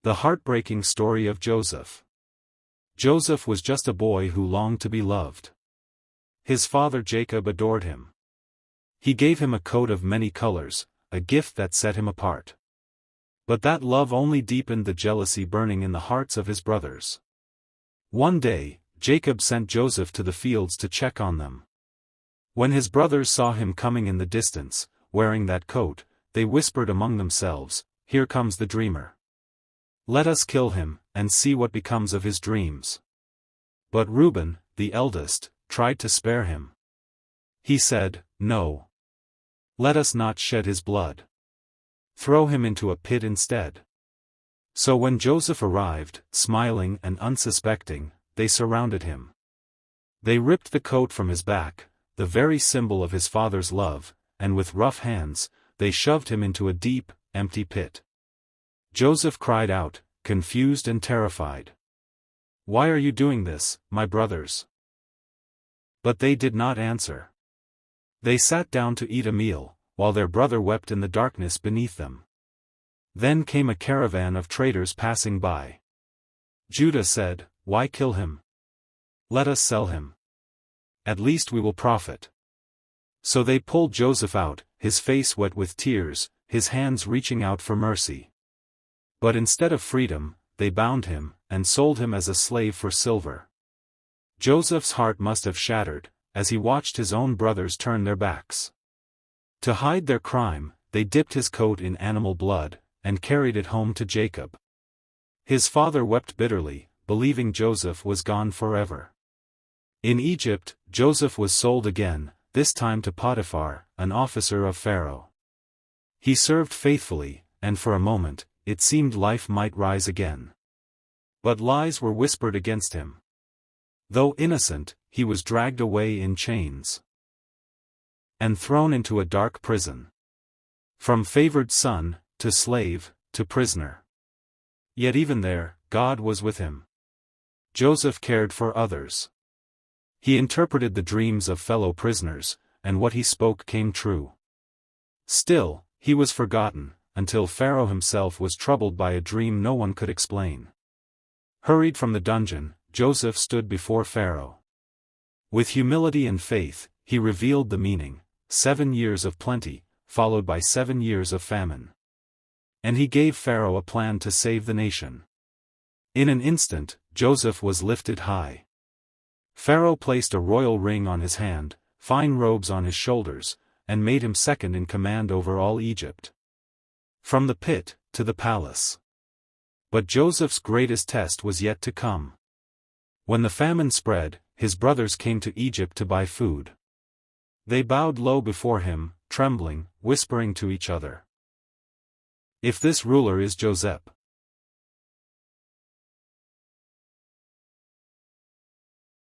The heartbreaking story of Joseph. Joseph was just a boy who longed to be loved. His father Jacob adored him. He gave him a coat of many colors, a gift that set him apart. But that love only deepened the jealousy burning in the hearts of his brothers. One day, Jacob sent Joseph to the fields to check on them. When his brothers saw him coming in the distance, wearing that coat, they whispered among themselves, "Here comes the dreamer. Let us kill him, and see what becomes of his dreams." But Reuben, the eldest, tried to spare him. He said, "No. Let us not shed his blood. Throw him into a pit instead." So when Joseph arrived, smiling and unsuspecting, they surrounded him. They ripped the coat from his back, the very symbol of his father's love, and with rough hands, they shoved him into a deep, empty pit. Joseph cried out, confused and terrified. "Why are you doing this, my brothers?" But they did not answer. They sat down to eat a meal, while their brother wept in the darkness beneath them. Then came a caravan of traders passing by. Judah said, "Why kill him? Let us sell him. At least we will profit." So they pulled Joseph out, his face wet with tears, his hands reaching out for mercy. But instead of freedom, they bound him, and sold him as a slave for silver. Joseph's heart must have shattered, as he watched his own brothers turn their backs. To hide their crime, they dipped his coat in animal blood, and carried it home to Jacob. His father wept bitterly, believing Joseph was gone forever. In Egypt, Joseph was sold again, this time to Potiphar, an officer of Pharaoh. He served faithfully, and for a moment, it seemed life might rise again. But lies were whispered against him. Though innocent, he was dragged away in chains and thrown into a dark prison. From favored son, to slave, to prisoner. Yet even there, God was with him. Joseph cared for others. He interpreted the dreams of fellow prisoners, and what he spoke came true. Still, he was forgotten, until Pharaoh himself was troubled by a dream no one could explain. Hurried from the dungeon, Joseph stood before Pharaoh. With humility and faith, he revealed the meaning: 7 years of plenty, followed by 7 years of famine. And he gave Pharaoh a plan to save the nation. In an instant, Joseph was lifted high. Pharaoh placed a royal ring on his hand, fine robes on his shoulders, and made him second in command over all Egypt. From the pit, to the palace. But Joseph's greatest test was yet to come. When the famine spread, his brothers came to Egypt to buy food. They bowed low before him, trembling, whispering to each other, "If this ruler is Joseph,